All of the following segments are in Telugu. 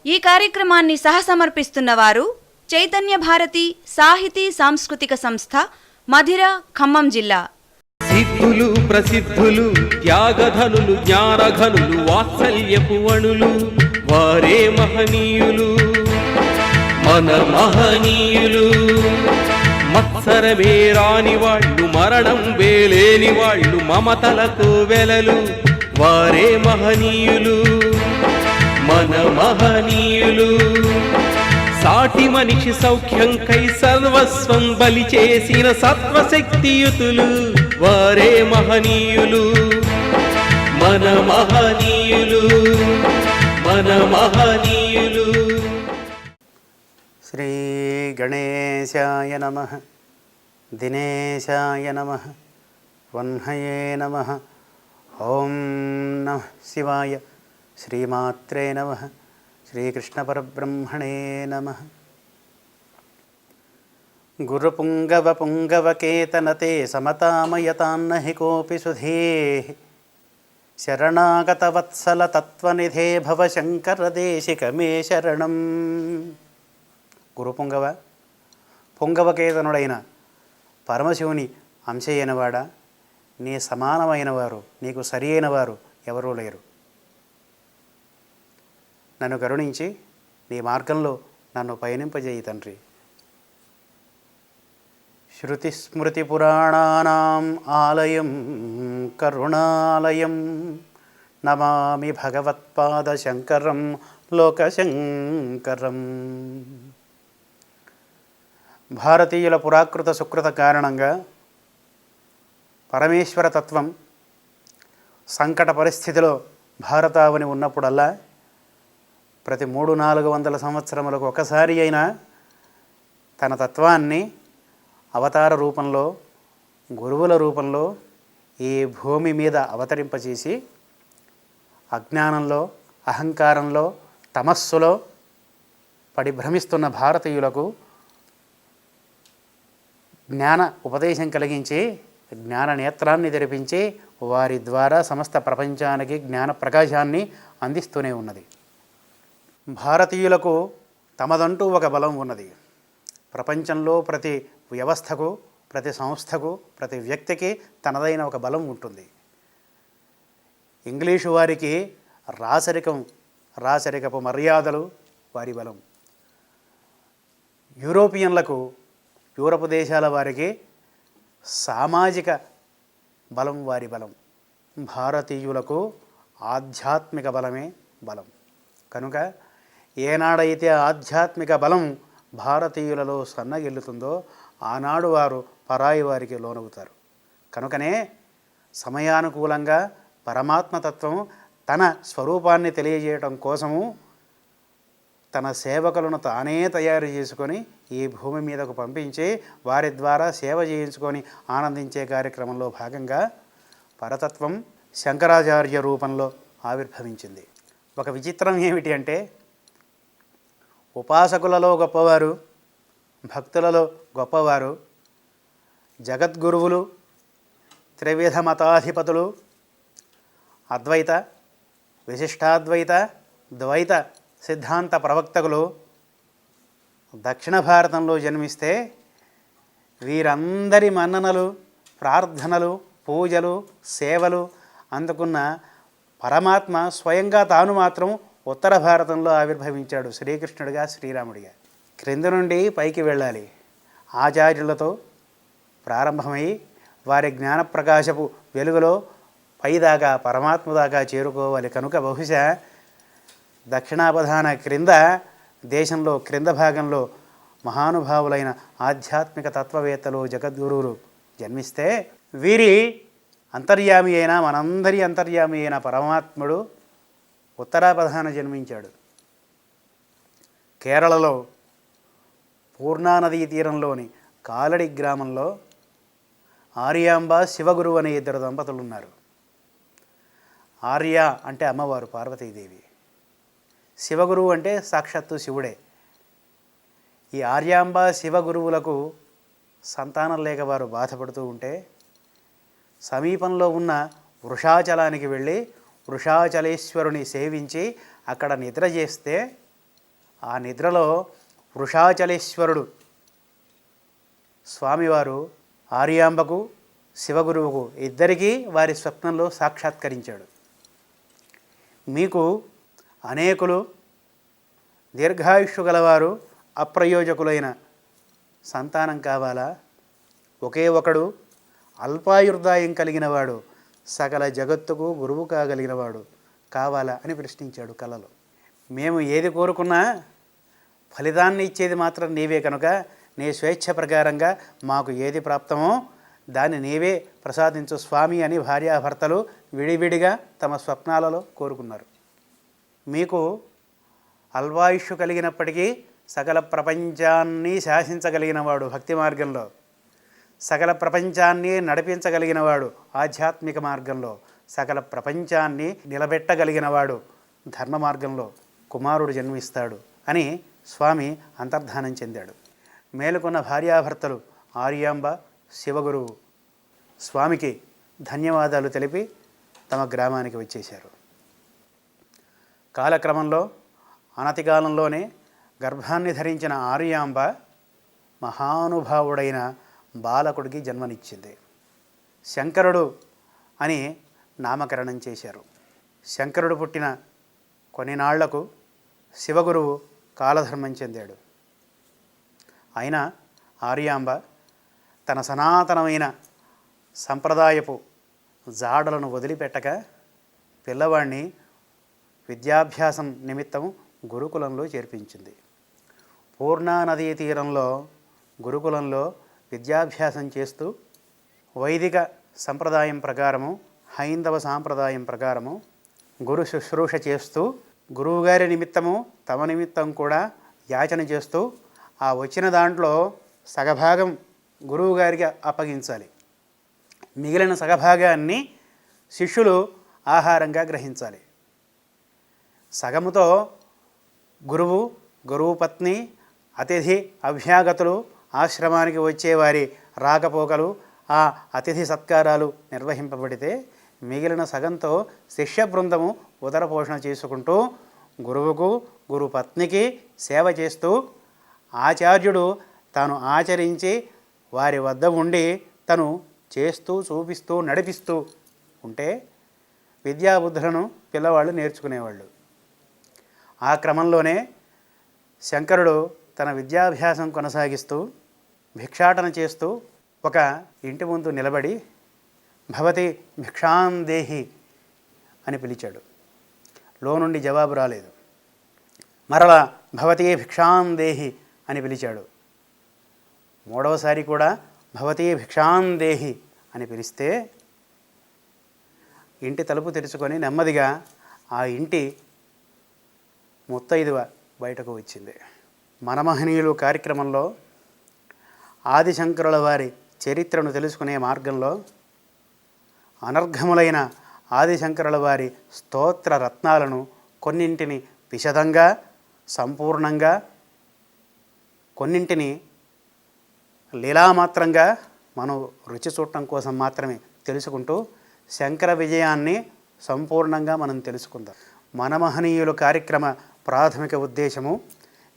ఈ కార్యక్రమాన్ని సహసమర్పిస్తున్నవారు చైతన్య భారతి సాహితీ సాంస్కృతిక సంస్థ, మధిర, ఖమ్మం జిల్లా. సిద్ధులు ప్రసిద్ధులు త్యాగధనులు జ్ఞానఘనులు వాత్సల్యపు వణులు వారే మహనీయులు మన మహనీయులు. మత్సరమే రాని వాళ్ళు మరణం వేలేని వాళ్ళు మమతలకు వెలలు వారే మహనీయులు మన మహనీయులు. సాటి మనిషి సౌఖ్యంకై సర్వస్వం బలి చేసిన సత్వశక్తియుతులు వారే మహనీయులు మన మహనీయులు మన మహనీయులు. శ్రీ గణేశాయ నమః, దినేశాయ నమః, వన్హయే నమః. ఓం నమః శివాయ. శ్రీమాత్రే నమః. శ్రీకృష్ణ పరబ్రహ్మణే నమః. గురుపుంగవ పుంగవకేతనతే సమతామయతాన్నహి కోపి సుధేః. శరణాగతవత్సల తత్వనిధే భవ శంకర దేశిక మే శరణం. గురుపుంగవ, పుంగవకేతనుడైన పరమశివుని అంశయైనవాడా, నీ సమానమైన వారు, నీకు సరి అయిన వారు ఎవరూ లేరు. నన్ను కరుణించి నీ మార్గంలో నన్ను పయనింపజేయి తండ్రి. శృతిస్మృతిపురాణానాం ఆలయం కరుణాలయం నమామి భగవత్పాదశంకరం లోకశంకరం. భారతీయుల పురాకృత సుకృత కారణంగా పరమేశ్వర తత్వం సంకట పరిస్థితిలో భారతావని ఉన్నప్పుడల్లా ప్రతి 300-400 సంవత్సరములకు ఒకసారి అయినా తన తత్వాన్ని అవతార రూపంలో, గురువుల రూపంలో ఈ భూమి మీద అవతరింపచేసి అజ్ఞానంలో, అహంకారంలో, తమస్సులో పడి భ్రమిస్తున్న భారతీయులకు జ్ఞాన ఉపదేశం కలిగించి, జ్ఞాన నేత్రాన్ని తెరిపించి వారి ద్వారా సమస్త ప్రపంచానికి జ్ఞాన ప్రకాశాన్ని అందిస్తూనే ఉన్నది. భారతీయులకు తమదంటూ ఒక బలం ఉన్నది. ప్రపంచంలో ప్రతి వ్యవస్థకు, ప్రతి సంస్థకు, ప్రతి వ్యక్తికి తనదైన ఒక బలం ఉంటుంది. ఇంగ్లీషు వారికి రాచరికపు మర్యాదలు వారి బలం. యూరోపియన్లకు, యూరప్ దేశాల వారికి సామాజిక బలం వారి బలం. భారతీయులకు ఆధ్యాత్మిక బలమే బలం. కనుక ఏనాడైతే ఆధ్యాత్మిక బలం భారతీయులలో సన్నగిల్లుతుందో ఆనాడు వారు పరాయి వారికి లోనవుతారు. కనుకనే సమయానుకూలంగా పరమాత్మతత్వం తన స్వరూపాన్ని తెలియజేయటం కోసము తన సేవకులను తానే తయారు చేసుకొని ఈ భూమి మీదకు పంపించి వారి ద్వారా సేవ చేయించుకొని ఆనందించే కార్యక్రమంలో భాగంగా పరతత్వం శంకరాచార్య రూపంలో ఆవిర్భవించింది. ఒక విచిత్రం ఏమిటి అంటే, ఉపాసకులలో గొప్పవారు, భక్తులలో గొప్పవారు, జగద్గురువులు, త్రివిధ మతాధిపతులు, అద్వైత, విశిష్టాద్వైత, ద్వైత సిద్ధాంత ప్రవక్తకులు దక్షిణ భారతంలో జన్మిస్తే వీరందరి మన్ననలు, ప్రార్థనలు, పూజలు, సేవలు అందుకున్న పరమాత్మ స్వయంగా తాను మాత్రం ఉత్తర భారతంలో ఆవిర్భవించాడు, శ్రీకృష్ణుడిగా, శ్రీరాముడిగా. క్రింద నుండి పైకి వెళ్ళాలి. ఆచార్యులతో ప్రారంభమై వారి జ్ఞానప్రకాశపు వెలుగులో పైదాకా పరమాత్మ దాకా చేరుకోవాలి. కనుక బహుశా దక్షిణాపధాన క్రింద దేశంలో క్రింద భాగంలో మహానుభావులైన ఆధ్యాత్మిక తత్వవేత్తలు, జగద్గురువులు జన్మిస్తే వీరి అంతర్యామి అయిన, మనందరి అంతర్యామి అయిన పరమాత్ముడు ఉత్తరాపధాన జన్మించాడు. కేరళలో పూర్ణానదీ తీరంలోని కాలడి గ్రామంలో ఆర్యాంబ, శివగురు అనే 2 దంపతులు ఉన్నారు. ఆర్య అంటే అమ్మవారు పార్వతీదేవి, శివగురువు అంటే సాక్షాత్తు శివుడే. ఈ ఆర్యాంబ శివగురువులకు సంతానం లేక వారు బాధపడుతూ ఉంటే సమీపంలో ఉన్న వృషాచలానికి వెళ్ళి వృషాచలేశ్వరుని సేవించి అక్కడ నిద్ర చేస్తే ఆ నిద్రలో వృషాచలేశ్వరుడు స్వామివారు ఆర్యాంబకు శివగురువుకు ఇద్దరికీ వారి స్వప్నంలో సాక్షాత్కరించాడు. మీకు అనేకులు దీర్ఘాయుష్షు గలవారు అప్రయోజకులైన సంతానం కావాలా? ఒకే ఒకడు అల్పాయుర్దాయం కలిగినవాడు సకల జగత్తుకు గురువు కాగలిగినవాడు కావాలా అని ప్రశ్నించాడు కలలో. మేము ఏది కోరుకున్నా ఫలితాన్ని ఇచ్చేది మాత్రం నీవే కనుక నీ స్వేచ్ఛ ప్రకారంగా మాకు ఏది ప్రాప్తమో దాన్ని నీవే ప్రసాదించు స్వామి అని భార్యాభర్తలు విడివిడిగా తమ స్వప్నాలలో కోరుకున్నారు. మీకు అల్పాయుష్షు కలిగినప్పటికీ సకల ప్రపంచాన్ని శాసించగలిగినవాడు భక్తి మార్గంలో, సకల ప్రపంచాన్ని నడిపించగలిగినవాడు ఆధ్యాత్మిక మార్గంలో, సకల ప్రపంచాన్ని నిలబెట్టగలిగినవాడు ధర్మ మార్గంలో కుమారుడు జన్మిస్తాడు అని స్వామి అంతర్ధానం చెందాడు. మేలుకున్న భార్యాభర్తలు ఆర్యాంబ శివగురువు స్వామికి ధన్యవాదాలు తెలిపి తమ గ్రామానికి వచ్చేశారు. కాలక్రమంలో అనతి కాలంలోనే గర్భాన్ని ధరించిన ఆర్యాంబ మహానుభావుడైన బాలకుడికి జన్మనిచ్చింది. శంకరుడు అని నామకరణం చేశారు. శంకరుడు పుట్టిన కొన్ని నాళ్లకు శివగురువు కాలధర్మం చెందాడు. అయినా ఆర్యాంబ తన సనాతనమైన సంప్రదాయపు జాడలను వదిలిపెట్టక పిల్లవాడిని విద్యాభ్యాసం నిమిత్తం గురుకులంలో చేర్పించింది. పూర్ణా నదీ తీరంలో గురుకులంలో విద్యాభ్యాసం చేస్తూ వైదిక సంప్రదాయం ప్రకారము హైందవ సాంప్రదాయం ప్రకారము గురు శుశ్రూష చేస్తూ గురువుగారి నిమిత్తము తమ నిమిత్తం కూడా యాచన చేస్తూ ఆ వచ్చిన దాంట్లో సగభాగం గురువుగారికి అప్పగించాలి, మిగిలిన సగభాగాన్ని శిష్యులు ఆహారంగా గ్రహించాలి. సగముతో గురువు పత్ని అతిథి అభ్యాగతులు ఆశ్రమానికి వచ్చేవారి రాకపోకలు ఆ అతిథి సత్కారాలు నిర్వహింపబడితే మిగిలిన సగంతో శిష్య బృందము ఉదరపోషణ చేసుకుంటూ గురువుకు గురు పత్నికి సేవ చేస్తూ ఆచార్యుడు తాను ఆచరించి వారి వద్ద ఉండి తను చేస్తూ చూపిస్తూ నడిపిస్తూ ఉంటే విద్యాబుద్ధులను పిల్లవాళ్ళు నేర్చుకునేవాళ్ళు. ఆ క్రమంలోనే శంకరుడు తన విద్యాభ్యాసం కొనసాగిస్తూ భిక్షాటన చేస్తూ ఒక ఇంటి ముందు నిలబడి భవతి భిక్షాం దేహి అని పిలిచాడు. లో నుండి జవాబు రాలేదు. మరలా భవతి భిక్షాం దేహి అని పిలిచాడు. మూడవసారి కూడా భవతి భిక్షాం దేహి అని పిలిస్తే ఇంటి తలుపు తెరుచుకొని నెమ్మదిగా ఆ ఇంటి ముత్తైదువ బయటకు వచ్చింది. మనమహనీయులు కార్యక్రమంలో ఆదిశంకరుల వారి చరిత్రను తెలుసుకునే మార్గంలో అనర్ఘములైన ఆదిశంకరుల వారి స్తోత్ర రత్నాలను కొన్నింటిని విశదంగా సంపూర్ణంగా, కొన్నింటిని లీలామాత్రంగా మనం రుచి చూడటం కోసం మాత్రమే తెలుసుకుంటూ శంకర విజయాన్ని సంపూర్ణంగా మనం తెలుసుకుందాం. మనమహనీయులు కార్యక్రమ ప్రాథమిక ఉద్దేశము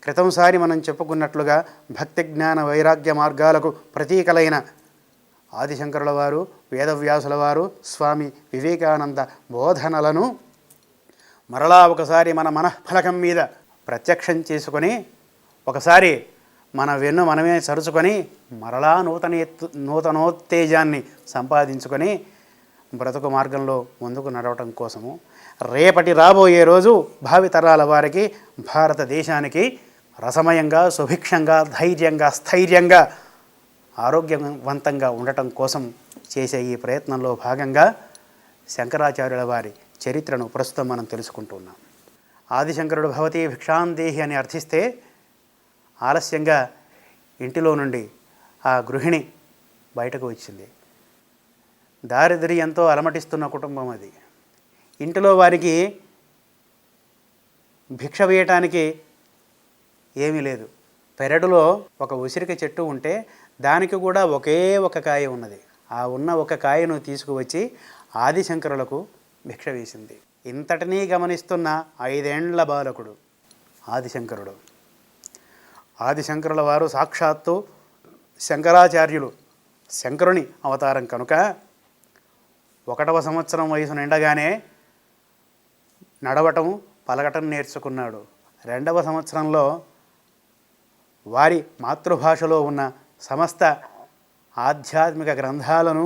క్రితంసారి మనం చెప్పుకున్నట్లుగా భక్తి జ్ఞాన వైరాగ్య మార్గాలకు ప్రతీకలైన ఆదిశంకరుల వారు, వేదవ్యాసుల వారు, స్వామి వివేకానంద బోధనలను మరలా ఒకసారి మన మనఃఫలకం మీద ప్రత్యక్షం చేసుకొని ఒకసారి మన వెన్ను మనమే సరుచుకొని మరలా నూతనోత్తేజాన్ని సంపాదించుకొని బ్రతుకు మార్గంలో ముందుకు నడవటం కోసము రేపటి రాబోయే రోజు భావితరాల వారికి భారతదేశానికి రసమయంగా, సుభిక్షంగా, ధైర్యంగా, స్థైర్యంగా, ఆరోగ్యవంతంగా ఉండటం కోసం చేసే ఈ ప్రయత్నంలో భాగంగా శంకరాచార్యుల వారి చరిత్రను ప్రస్తుతం మనం తెలుసుకుంటున్నాం. ఆదిశంకరుడు భవతి భిక్షాందేహి అని అర్థిస్తే ఆలస్యంగా ఇంటిలో నుండి ఆ గృహిణి బయటకు వచ్చింది. దారిద్ర్యంతో అలమటిస్తున్న కుటుంబం అది. ఇంటిలో వారికి భిక్ష వేయటానికి ఏమీ లేదు. పెరడులో ఒక ఉసిరిక చెట్టు ఉంటే దానికి కూడా ఒకే ఒక కాయ ఉన్నది. ఆ ఉన్న ఒక కాయను తీసుకువచ్చి ఆదిశంకరులకు భిక్ష వేసింది. ఇంతటినీ గమనిస్తున్న 5 ఏండ్ల బాలకుడు ఆదిశంకరుడు ఆదిశంకరుల వారు సాక్షాత్తు శంకరాచార్యులు, శంకరుని అవతారం కనుక 1వ సంవత్సరం వయసు నిండగానే నడవటం పలకటం నేర్చుకున్నాడు. 2వ సంవత్సరంలో వారి మాతృభాషలో ఉన్న సమస్త ఆధ్యాత్మిక గ్రంథాలను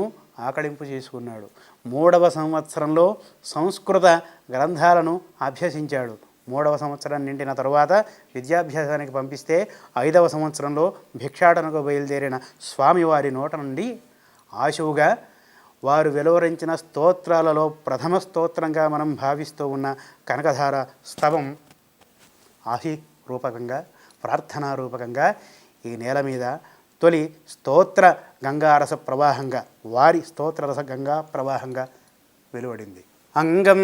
ఆకళింపు చేసుకున్నాడు. 3వ సంవత్సరంలో సంస్కృత గ్రంథాలను అభ్యసించాడు. 3వ సంవత్సరం నిండిన తరువాత విద్యాభ్యాసానికి పంపిస్తే 5వ సంవత్సరంలో భిక్షాటనకు బయలుదేరిన స్వామివారి నోట నుండి ఆశువుగా వారు వెలువరించిన స్తోత్రాలలో ప్రథమ స్తోత్రంగా మనం భావిస్తూ ఉన్న కనకధార స్తవం ఆశి రూపకంగా, ప్రార్థనా రూపకంగా ఈ నేల మీద తొలి స్తోత్ర గంగారస ప్రవాహంగా, వారి స్తోత్రరస గంగా ప్రవాహంగా వెలువడింది. అంగం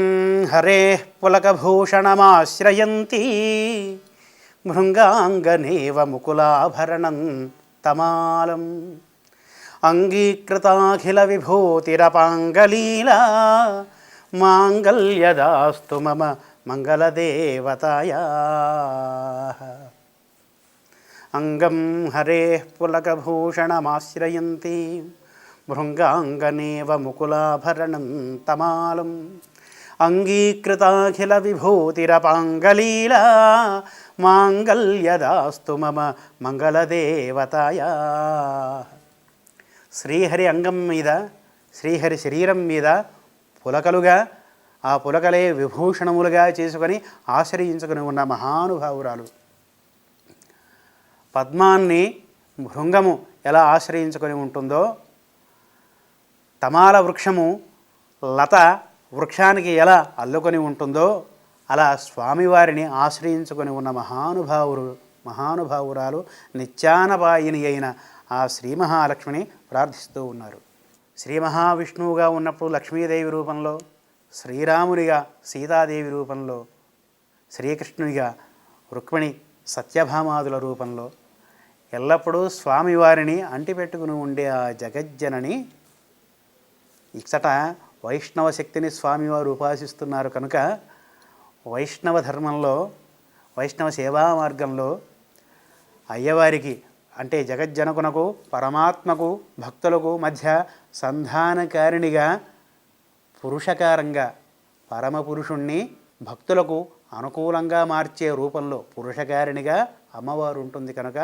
హరే పులకభూషణమాశ్రయంతి భృంగాంగనేవ ముకులాభరణం తమాలం అంగీకృతాఖిల విభూతిరపాంగలీలా మాంగళ్యదాస్తు మమ మంగళదేవతాయా. అంగం హరే పులకభూషణమాశ్రయంతి భృంగాంగనేవ ముకులాభరణం తమాలం అంగీకృతాఖిల విభూతిరపాంగలీలా మాంగళ్యదాస్తు మమ మంగళదేవతాయా. శ్రీహరి అంగం మీద, శ్రీహరి శరీరం మీద పులకలుగా, ఆ పులకలే విభూషణములుగా చేసుకొని ఆశ్రయించుకుని ఉన్న మహానుభావురాలు. పద్మాన్ని భృంగము ఎలా ఆశ్రయించుకొని ఉంటుందో, తమాల వృక్షము లత వృక్షానికి ఎలా అల్లుకొని ఉంటుందో, అలా స్వామివారిని ఆశ్రయించుకొని ఉన్న మహానుభావురాలు నిత్యానపాయిని అయిన ఆ శ్రీ మహాలక్ష్మిని ప్రార్థిస్తూ ఉన్నారు. శ్రీ మహావిష్ణువుగా ఉన్నప్పుడు లక్ష్మీదేవి రూపంలో, శ్రీరామునిగా సీతాదేవి రూపంలో, శ్రీకృష్ణునిగా రుక్మిణి సత్యభామాదుల రూపంలో ఎల్లప్పుడూ స్వామివారిని అంటిపెట్టుకుని ఉండే ఆ జగజ్జనని ఇచ్చట వైష్ణవ శక్తిని స్వామివారు ఉపాసిస్తున్నారు కనుక వైష్ణవ ధర్మంలో, వైష్ణవ సేవా మార్గంలో అయ్యవారికి అంటే జగజ్జనకునకు, పరమాత్మకు, భక్తులకు మధ్య సంధానకారిణిగా, పురుషకారంగా, పరమపురుషుణ్ణి భక్తులకు అనుకూలంగా మార్చే రూపంలో పురుషకారిణిగా అమ్మవారు ఉంటుంది కనుక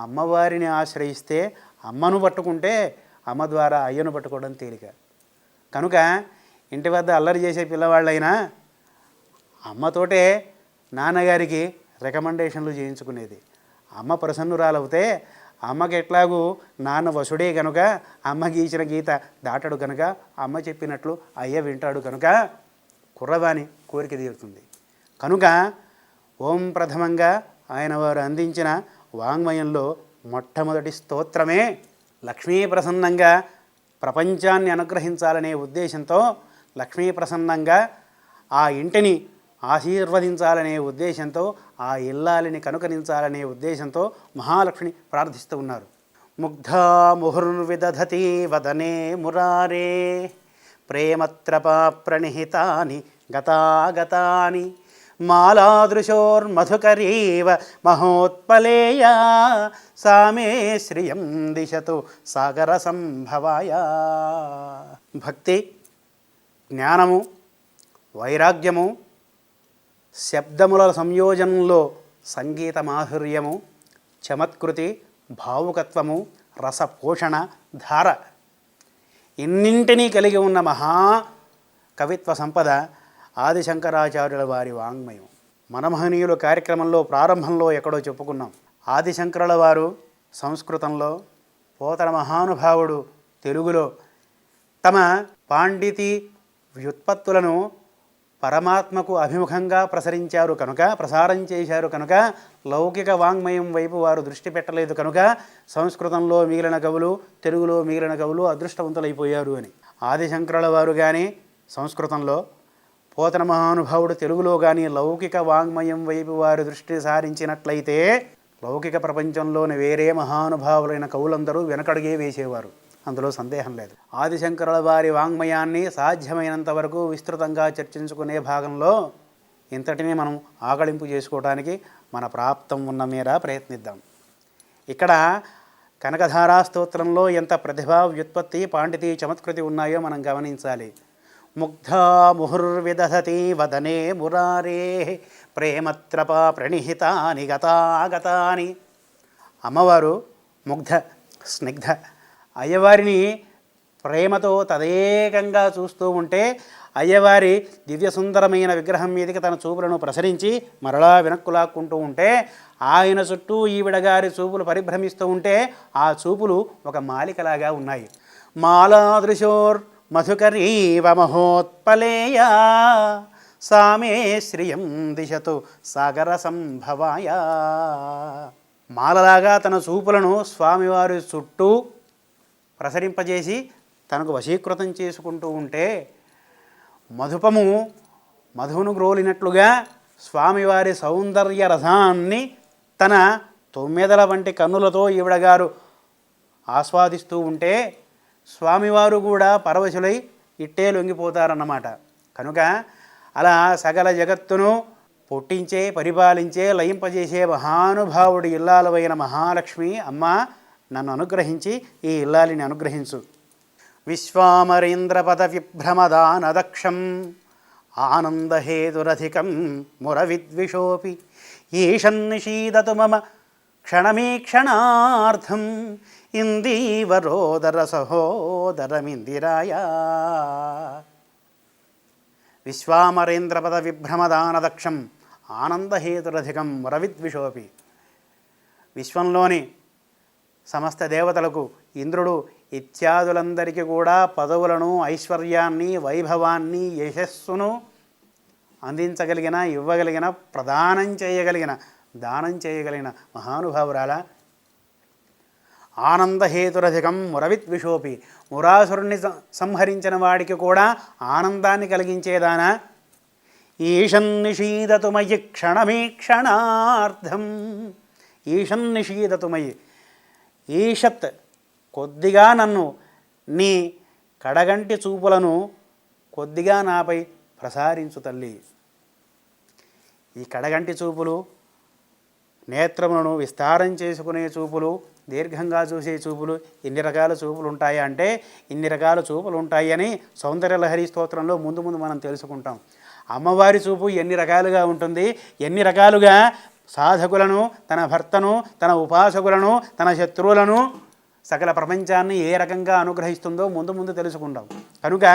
అమ్మవారిని ఆశ్రయిస్తే, అమ్మను పట్టుకుంటే అమ్మ ద్వారా అయ్యను పట్టుకోవడం తేలిక. కనుక ఇంటి వద్ద అల్లరి చేసే పిల్లవాళ్ళైనా అమ్మతోటే నాన్నగారికి రికమెండేషన్లు చేయించుకునేది. అమ్మ ప్రసన్నురాలవుతే అమ్మకి ఎట్లాగూ నాన్న వసుడే కనుక అమ్మ గీచిన గీత దాటడు కనుక అమ్మ చెప్పినట్లు అయ్య వింటాడు కనుక కుర్రవాని కోరిక తీరుతుంది. కనుక ఓం ప్రథమంగా ఆయన వారు అందించిన వాంగ్మయంలో మొట్టమొదటి స్తోత్రమే లక్ష్మీ ప్రసన్నంగా ప్రపంచాన్ని అనుగ్రహించాలనే ఉద్దేశంతో, లక్ష్మీ ప్రసన్నంగా ఆ ఇంటిని ఆశీర్వదించాలనే ఉద్దేశంతో, ఆ ఇల్లాలిని కనుకరించాలనే ఉద్దేశంతో మహాలక్ష్మిని ప్రార్థిస్తూ ఉన్నారు. ముగ్ధా ముహుర్విదధతి వదనే మురారే ప్రేమత్రపా ప్రణిహితాని గతాగతాని మాలాదృశోర్మధుకరీవ మహోత్పలేయా సామే శ్రియం దిశతు సాగర సంభవాయ. భక్తి, జ్ఞానము, వైరాగ్యము, శబ్దముల సంయోజనంలో సంగీత మాధుర్యము, చమత్కృతి, భావుకత్వము, రసపోషణ, ధార ఇన్నింటినీ కలిగి ఉన్న మహా కవిత్వ సంపద ఆదిశంకరాచార్యుల వారి వాంగ్మయం. మనమహనీయులు కార్యక్రమంలో ప్రారంభంలో ఎక్కడో చెప్పుకున్నాం. ఆదిశంకరుల వారు సంస్కృతంలో, పోతన మహానుభావుడు తెలుగులో తమ పాండితి వ్యుత్పత్తులను పరమాత్మకు అభిముఖంగా ప్రసారం చేశారు కనుక లౌకిక వాంగ్మయం వైపు వారు దృష్టి పెట్టలేదు కనుక సంస్కృతంలో మిగిలిన కవులు, తెలుగులో మిగిలిన కవులు అదృష్టవంతులైపోయారు అని. ఆదిశంకరుల వారు కానీ సంస్కృతంలో, పోతన మహానుభావుడు తెలుగులో కానీ లౌకిక వాంగ్మయం వైపు వారు దృష్టి సారించినట్లయితే లౌకిక ప్రపంచంలోని వేరే మహానుభావులైన కవులందరూ వెనకడుగే వేసేవారు, అందులో సందేహం లేదు. ఆదిశంకరుల వారి వాంగ్మయాన్ని సాధ్యమైనంత వరకు విస్తృతంగా చర్చించుకునే భాగంలో ఇంతటినీ మనం ఆకళింపు చేసుకోవడానికి మన ప్రాప్తం ఉన్న మేర ప్రయత్నిద్దాం. ఇక్కడ కనకధారా స్తోత్రంలో ఎంత ప్రతిభా వ్యుత్పత్తి పాండితీ చమత్కృతి ఉన్నాయో మనం గమనించాలి. ముగ్ధా ముహుర్విదధతి వదనే మురారే ప్రేమత్రప ప్రణిహితాని గతాగతాని. అమ్మవారు ముగ్ధ స్నిగ్ధ అయ్యవారిని ప్రేమతో తదేకంగా చూస్తూ ఉంటే అయ్యవారి దివ్యసుందరమైన విగ్రహం మీదకి తన చూపులను ప్రసరించి మరలా వెనక్కు లాక్కుంటూ ఉంటే ఆయన చుట్టూ ఈవిడగారి చూపులు పరిభ్రమిస్తూ ఉంటే ఆ చూపులు ఒక మాలికలాగా ఉన్నాయి. మాలాదృశోర్ మధుకరీవ మహోత్పలేయ సామే శ్రియం దిశతు సాగర సంభవాయ. మాలలాగా తన చూపులను స్వామివారి చుట్టూ ప్రసరింపజేసి తనకు వశీకృతం చేసుకుంటూ ఉంటే మధుపము మధువును గ్రోలినట్లుగా స్వామివారి సౌందర్య రసాన్ని తన 9 వంటి కన్నులతో ఈవిడగారు ఆస్వాదిస్తూ ఉంటే స్వామివారు కూడా పరవశులై ఇట్టే లొంగిపోతారన్నమాట. కనుక అలా సకల జగత్తును పుట్టించే పరిపాలించే లయింపజేసే మహానుభావుడి ఇల్లాలవైన మహాలక్ష్మి అమ్మ నన్ను అనుగ్రహించి ఈ ఇల్లాలిని అనుగ్రహించు. విశ్వామరేంద్రపద విభ్రమదానదక్షం ఆనందహేతురధికం మురవిద్విషోపి ఈషన్నిషీదతు మమ క్షణమీక్షణార్థం ఇందీవరోదర సహోదరమిందిరాయ. విశ్వామరేంద్రపద విభ్రమదానదక్షం ఆనందహేతురధికం మురవిద్విషోపి. విశ్వంలోని సమస్త దేవతలకు ఇంద్రుడు ఇత్యాదులందరికీ కూడా పదవులను ఐశ్వర్యాన్ని వైభవాన్ని యశస్సును అందించగలిగిన ఇవ్వగలిగిన ప్రదానం చేయగలిగిన దానం చేయగలిగిన మహానుభావురాల. ఆనందహేతురధికం మురవిద్విషోపి. మురాసురుణ్ణి సంహరించిన వాడికి కూడా ఆనందాన్ని కలిగించేదానా. ఈషన్నిషీదతుమయి క్షణమీక్షణార్థం. ఈషన్నిషీదతుమయి ఈషత్ కొద్దిగా నన్ను నీ కడగంటి చూపులను కొద్దిగా నాపై ప్రసారించు తల్లి. ఈ కడగంటి చూపులు నేత్రములను విస్తారం చేసుకునే చూపులు, దీర్ఘంగా చూసే చూపులు, ఎన్ని రకాల చూపులు ఉంటాయి అంటే ఇన్ని రకాల చూపులు ఉంటాయి అని సౌందర్యలహరి స్తోత్రంలో ముందు ముందు మనం తెలుసుకుంటాం. అమ్మవారి చూపు ఎన్ని రకాలుగా ఉంటుంది, ఎన్ని రకాలుగా సాధకులను, తన భర్తను, తన ఉపాసకులను, తన శత్రువులను, సకల ప్రపంచాన్ని ఏ రకంగా అనుగ్రహిస్తుందో ముందు ముందు తెలుసుకుంటాం. కనుక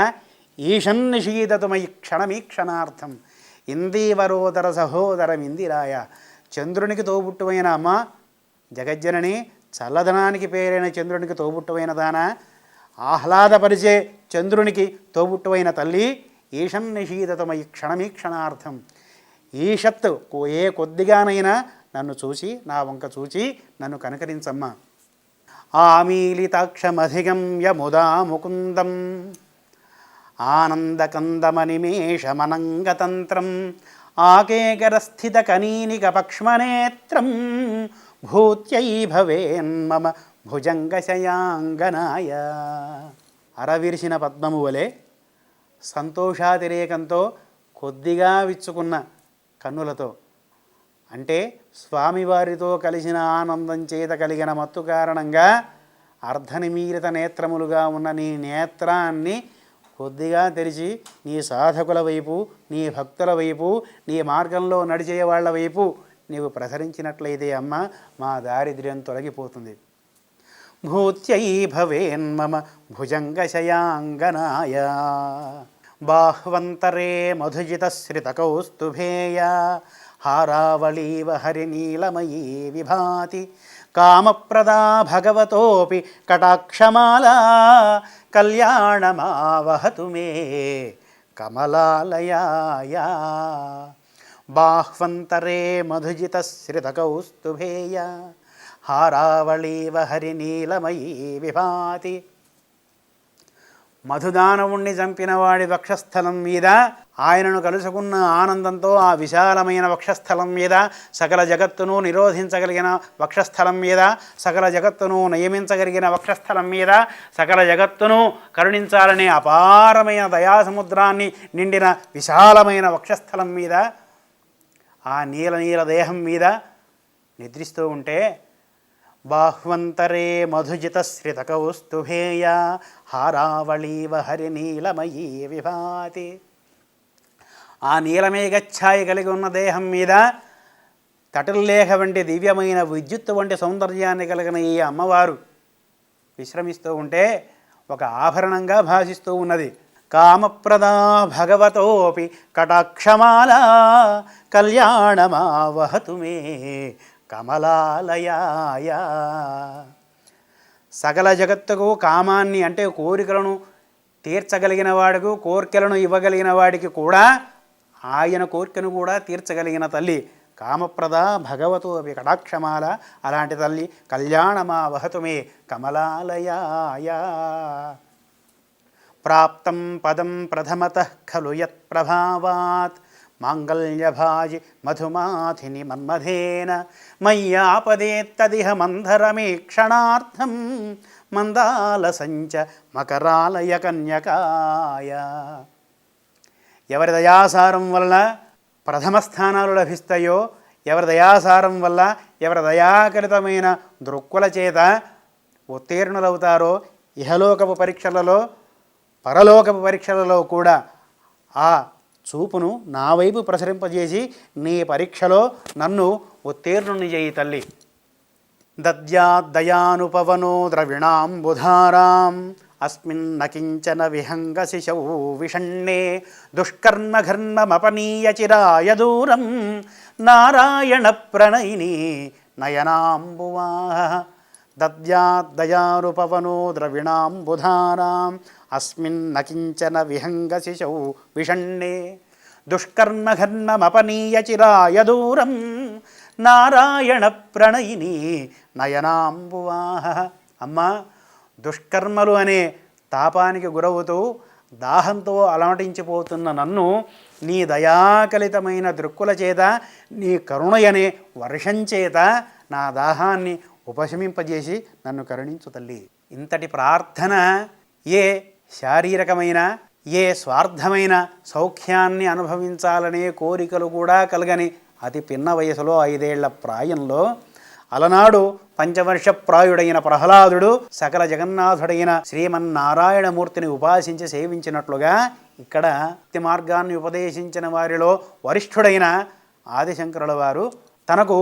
ఈషన్నిషీదతుమయి క్షణమీక్షణార్థం ఇందీవరోదర సహోదరం ఇందిరాయ. చంద్రునికి తోబుట్టువైన అమ్మ జగజ్జనని, చల్లదనానికి పేరైన చంద్రునికి తోబుట్టువైన దాన, ఆహ్లాదపరిచే చంద్రునికి తోబుట్టువైన తల్లి ఈషన్నిషీదతుమయి క్షణమీక్షణార్థం. ఈషత్ ఏ కొద్దిగానైనా నన్ను చూసి నా వంక చూచి నన్ను కనకరించమ్మా. ఆమీలితాక్షమధిగమ్య ముదా ముకుందం ఆనందకందమనిమేషమనంగతంత్రం ఆకేకరస్థిత కనీనిక పక్ష్మనేత్రం భూత్యై భవేన్మమ భుజంగశయాంగనాయ. అరవిరిసిన పద్మము వలె సంతోషాతిరేకంతో కొద్దిగా విచ్చుకున్న కన్నులతో, అంటే స్వామివారితో కలిసిన ఆనందం చేత కలిగిన మత్తు కారణంగా అర్ధనిమీలిత నేత్రములుగా ఉన్న నీ నేత్రాన్ని కొద్దిగా తెరిచి నీ సాధకుల వైపు, నీ భక్తుల వైపు, నీ మార్గంలో నడిచే వాళ్ళ వైపు నీవు ప్రసరించినట్లయితే అమ్మ మా దారిద్ర్యం తొలగిపోతుంది. భూత్యై భవేన్మమ భుజంగశయాంగనాయ. బాహ్వంతరే మధుజితశ్రితకౌస్తుభేయ హారావళీవ హరినీలమయీ విభాతి కామప్రదా భగవతోపి కటాక్షమాలా కళ్యాణమావహతు మే కమలాలయాయ. బాహ్వంతరే మధుజితశ్రితకౌస్తుభేయ హారావళీవ హరినీలమయీ విభాతి. మధుదానవుణ్ణి చంపిన వాడి వక్షస్థలం మీద, ఆయనను కలుసుకున్న ఆనందంతో ఆ విశాలమైన వక్షస్థలం మీద, సకల జగత్తును నిరోధించగలిగిన వక్షస్థలం మీద, సకల జగత్తును నియమించగలిగిన వక్షస్థలం మీద, సకల జగత్తును కరుణించాలనే అపారమైన దయాసముద్రాన్ని నిండిన విశాలమైన వక్షస్థలం మీద, ఆ నీల నీల దేహం మీద నిద్రిస్తూ ఉంటే బాహ్వంతరే మధుజితశ్రితకౌస్తుభేయ హారావళీవ హరినీలమయీ విభాతి. ఆ నీలమేఘఛాయ కలిగి ఉన్న దేహం మీద తటుల్లేఖ వంటి దివ్యమైన విద్యుత్తు వంటి సౌందర్యాన్ని కలిగిన ఈ అమ్మవారు విశ్రమిస్తూ ఉంటే ఒక ఆభరణంగా భాసిస్తూ ఉన్నది. కామప్రదా భగవతోపి కటాక్షమాలా కళ్యాణమావహతు మే కమలాలయాయ. సకల జగత్తుకు కామాన్ని అంటే కోరికలను తీర్చగలిగిన వాడికి, కోరికలను ఇవ్వగలిగిన వాడికి కూడా ఆయన కోరికను కూడా తీర్చగలిగిన తల్లి కామప్రద భగవతో అవి కటాక్షమాల. అలాంటి తల్లి కళ్యాణమావహతు మే కమలాలయాయ. ప్రాప్తం పదం ప్రథమతః ఖలు యత్ప్రభావాత్ మాంగళ్యభాజి మధుమాథిని మన్మథేన మయ్యాపదేత్తదిహ మంధరమేక్షణార్థం మందాలసంచ మకరాలయ కన్యకాయ. ఎవరి దయాసారం వల్ల ప్రథమ స్థానాలు లభిస్తాయో, ఎవరి దయాసారం వల్ల, ఎవరి దయాకరితమైన దృక్కుల చేత ఉత్తీర్ణులవుతారో, ఇహలోకపు పరీక్షలలో పరలోకపు పరీక్షలలో కూడా ఆ చూపును నా వైపు ప్రసరింపజేసి నీ పరీక్షలో నన్ను ఉత్తీర్ణుని చేయి తల్లి. దద్యాద్దయానుపవనో ద్రవిణాంబుధారాం అస్మిన్న కించన విహంగ శిశౌ విషణ్ణే దుష్కర్మఘర్మమపనీయ చిరాయ దూరం నారాయణ ప్రణయిని నయనాంబువాహ. దద్యాద్దయానుపవనో ద్రవిణాంబుధారాం అస్మిన్న కించన విహంగ శిశౌ విషణ్ణే దుష్కర్మఘర్మమపనీయ చిరాయ దూరం నారాయణ ప్రణయిని నయనాంబువాహ. అమ్మా, దుష్కర్మలు అనే తాపానికి గురవుతూ దాహంతో అలమటించిపోతున్న నన్ను నీ దయాకలితమైన దృక్కుల చేత, నీ కరుణయనే వర్షం చేత నా దాహాన్ని ఉపశమింపజేసి నన్ను కరుణించు తల్లి. ఇంతటి ప్రార్థన ఏ శారీరకమైన, ఏ స్వార్థమైన సౌఖ్యాన్ని అనుభవించాలనే కోరికలు కూడా కలగని అతి పిన్న వయసులో 5 ఏళ్ల ప్రాయంలో అలనాడు పంచవర్ష ప్రాయుడైన ప్రహ్లాదుడు సకల జగన్నాథుడైన శ్రీమన్నారాయణమూర్తిని ఉపాసించి సేవించినట్లుగా ఇక్కడ భక్తి మార్గాన్ని ఉపదేశించిన వారిలో వరిష్ఠుడైన ఆదిశంకరుల వారు తనకు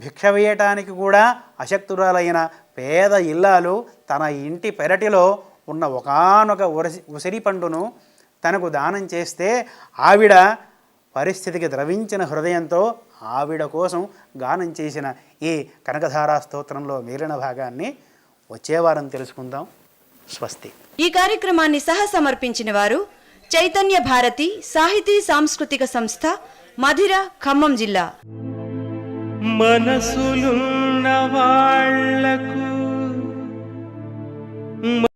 భిక్ష వేయటానికి కూడా అశక్తురాలైన పేద ఇల్లాలు తన ఇంటి పెరటిలో ఉన్న ఒకానొక ఉసిరి పండును తనకు దానం చేస్తే ఆవిడ పరిస్థితికి ద్రవించిన హృదయంతో ఆవిడ కోసం గానం చేసిన ఈ కనకధారా స్తోత్రంలో మిగిలిన భాగాన్ని వచ్చేవారం తెలుసుకుందాం. స్వస్తి. ఈ కార్యక్రమాన్ని సమర్పించిన వారు చైతన్య భారతి సాహితీ సాంస్కృతిక సంస్థ, మధిర, ఖమ్మం జిల్లా. మనసులున్న వాళ్ళకు